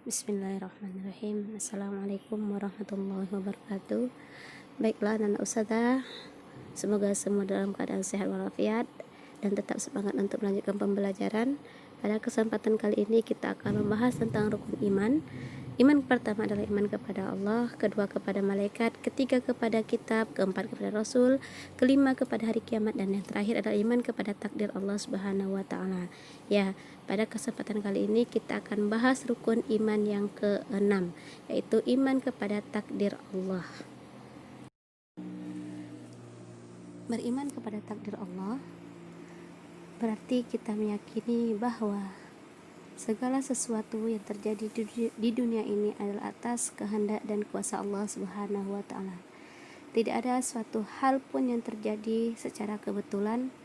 Bismillahirrahmanirrahim. Assalamualaikum warahmatullahi wabarakatuh. Baiklah anak ustazah, semoga semua dalam keadaan sehat walafiat dan tetap semangat untuk melanjutkan pembelajaran. Pada kesempatan kali ini kita akan membahas tentang rukun iman. Iman pertama adalah iman kepada Allah, kedua kepada malaikat, ketiga kepada kitab, keempat kepada Rasul, kelima kepada hari kiamat, dan yang terakhir adalah iman kepada takdir Allah Subhanahu wa taala. Ya, pada kesempatan kali ini kita akan bahas rukun iman yang ke-6, yaitu iman kepada takdir Allah. Beriman kepada takdir Allah berarti kita meyakini bahwa segala sesuatu yang terjadi di dunia ini adalah atas kehendak dan kuasa Allah Subhanahu wa taala. Tidak ada suatu hal pun yang terjadi secara kebetulan,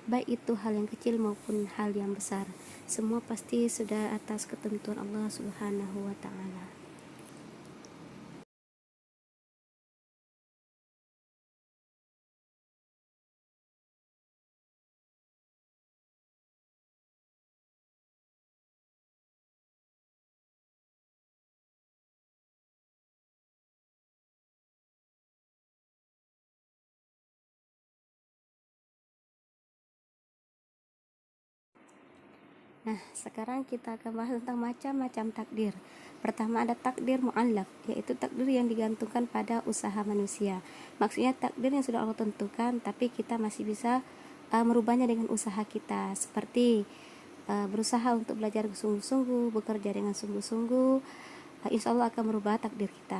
baik itu hal yang kecil maupun hal yang besar. Semua pasti sudah atas ketentuan Allah Subhanahu wa taala. Nah, sekarang kita akan bahas tentang macam-macam takdir. Pertama ada takdir mu'allaq, yaitu takdir yang digantungkan pada usaha manusia. Maksudnya takdir yang sudah Allah tentukan, tapi kita masih bisa merubahnya dengan usaha kita. Seperti berusaha untuk belajar sungguh-sungguh, bekerja dengan sungguh-sungguh, insya Allah akan merubah takdir kita.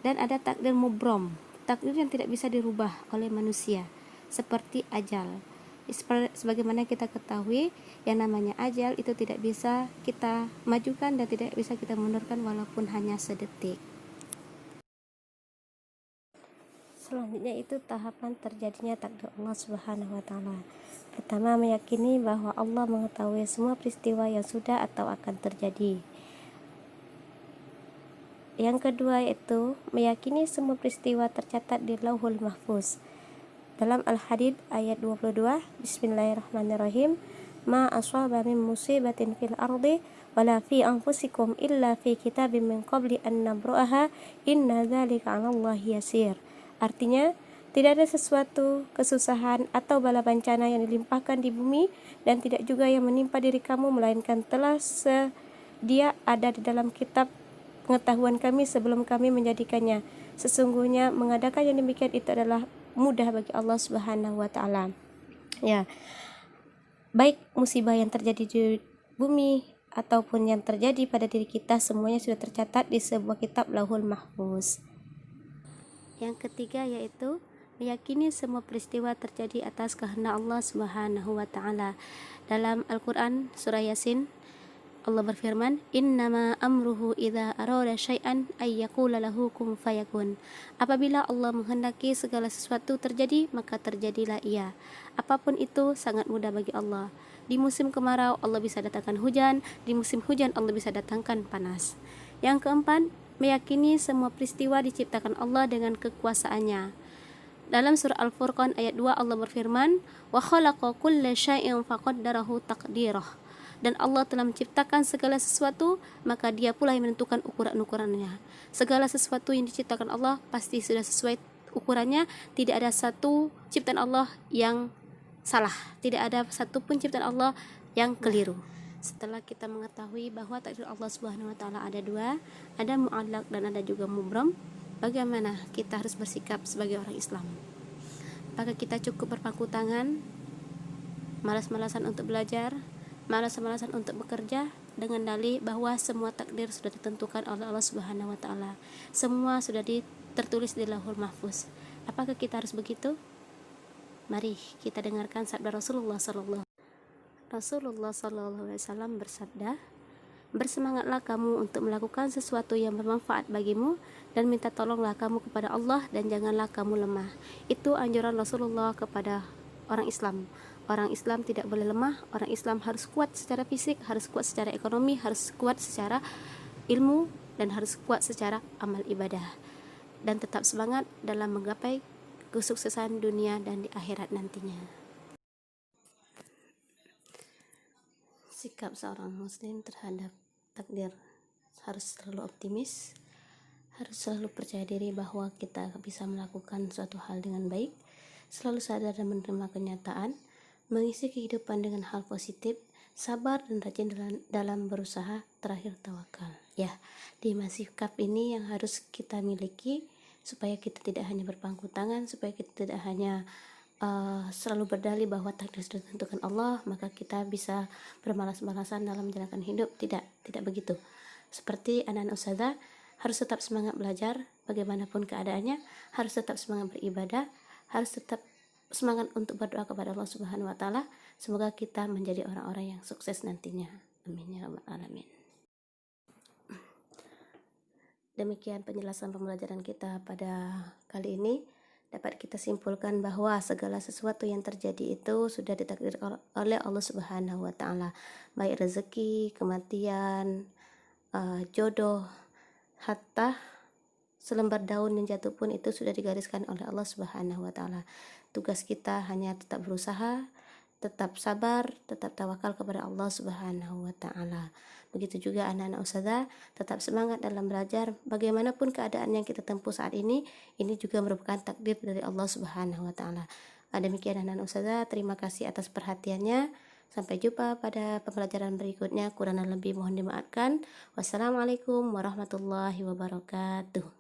Dan ada takdir mubrom, takdir yang tidak bisa dirubah oleh manusia, seperti ajal. Sebagaimana kita ketahui, yang namanya ajal itu tidak bisa kita majukan dan tidak bisa kita mundurkan walaupun hanya sedetik. Selanjutnya itu tahapan terjadinya takdir Allah Subhanahu wa taala. Pertama, meyakini bahwa Allah mengetahui semua peristiwa yang sudah atau akan terjadi. Yang kedua yaitu meyakini semua peristiwa tercatat di Lauhul Mahfuz. Dalam Al-Hadid ayat 22, Bismillahirrahmanirrahim, ma asaba min musibatin fil ardi wala fi anfusikum illa fi kitabim min qabli an nabra'aha inna dzalika 'alallahi yasir. Artinya, tidak ada sesuatu kesusahan atau bala bencana yang dilimpahkan di bumi dan tidak juga yang menimpa diri kamu melainkan telah sedia ada di dalam kitab pengetahuan kami sebelum kami menjadikannya. Sesungguhnya mengadakan yang demikian itu adalah mudah bagi Allah Subhanahu wa taala. Ya. Baik musibah yang terjadi di bumi ataupun yang terjadi pada diri kita, semuanya sudah tercatat di sebuah kitab Lauhul Mahfuz. Yang ketiga yaitu meyakini semua peristiwa terjadi atas kehendak Allah Subhanahu wa taala. Dalam Al-Qur'an surah Yasin, Allah berfirman, innama amruhu idza arada syai'an ay yaqula lahu kun fayakun. Apabila Allah menghendaki segala sesuatu terjadi, maka terjadilah ia. Apapun itu sangat mudah bagi Allah. Di musim kemarau Allah bisa datangkan hujan, di musim hujan Allah bisa datangkan panas. Yang keempat, meyakini semua peristiwa diciptakan Allah dengan kekuasaannya. Dalam surah Al-Furqan ayat 2 Allah berfirman, wa khalaqa kulla syai'in faqaddarahu taqdirah. Dan Allah telah menciptakan segala sesuatu, maka dia pula yang menentukan ukuran-ukurannya. Segala sesuatu yang diciptakan Allah pasti sudah sesuai ukurannya. Tidak ada satu ciptaan Allah yang salah, tidak ada satu pun ciptaan Allah yang keliru. Setelah kita mengetahui bahwa takdir Allah Subhanahu wa taala ada dua, ada mu'allaq dan ada juga mubram, bagaimana kita harus bersikap sebagai orang Islam? Apakah kita cukup berpangku tangan, malas-malasan untuk belajar, malas-malasan untuk bekerja dengan dalih bahwa semua takdir sudah ditentukan oleh Allah Subhanahu wa taala. Semua sudah tertulis di Lauhul Mahfuz. Apakah kita harus begitu? Mari kita dengarkan sabda Rasulullah sallallahu alaihi wasallam bersabda, bersemangatlah kamu untuk melakukan sesuatu yang bermanfaat bagimu dan minta tolonglah kamu kepada Allah dan janganlah kamu lemah. Itu anjuran Rasulullah kepada orang Islam. Orang Islam tidak boleh lemah, orang Islam harus kuat secara fisik, harus kuat secara ekonomi, harus kuat secara ilmu, dan harus kuat secara amal ibadah. Dan tetap semangat dalam menggapai kesuksesan dunia dan di akhirat nantinya. Sikap seorang muslim terhadap takdir. harus selalu optimis, harus selalu percaya diri bahwa kita bisa melakukan suatu hal dengan baik, selalu sadar dan menerima kenyataan, mengisi kehidupan dengan hal positif, sabar dan rajin dalam berusaha, terakhir tawakal. Ya, 5 sikap ini yang harus kita miliki supaya kita tidak hanya berpangku tangan, supaya kita tidak hanya selalu berdalih bahwa takdir sudah ditentukan Allah, maka kita bisa bermalas-malasan dalam menjalankan hidup. Tidak begitu. Seperti anak-anak ustazah harus tetap semangat belajar bagaimanapun keadaannya, harus tetap semangat beribadah, harus tetap semangat untuk berdoa kepada Allah Subhanahu wa taala. Semoga kita menjadi orang-orang yang sukses nantinya. Amin ya rabbal alamin. Demikian penjelasan pembelajaran kita pada kali ini. Dapat kita simpulkan bahwa segala sesuatu yang terjadi itu sudah ditakdirkan oleh Allah Subhanahu wa taala, baik rezeki, kematian, jodoh, hatta selembar daun yang jatuh pun itu sudah digariskan oleh Allah Subhanahu wa taala. Tugas kita hanya tetap berusaha, tetap sabar, tetap tawakal kepada Allah Subhanahu wa taala. Begitu juga anak-anak ustazah, tetap semangat dalam belajar. Bagaimanapun keadaan yang kita tempuh saat ini juga merupakan takdir dari Allah Subhanahu wa taala. Demikian anak-anak ustazah, terima kasih atas perhatiannya. Sampai jumpa pada pembelajaran berikutnya. Kurang dan lebih mohon dimaafkan. Wassalamualaikum warahmatullahi wabarakatuh.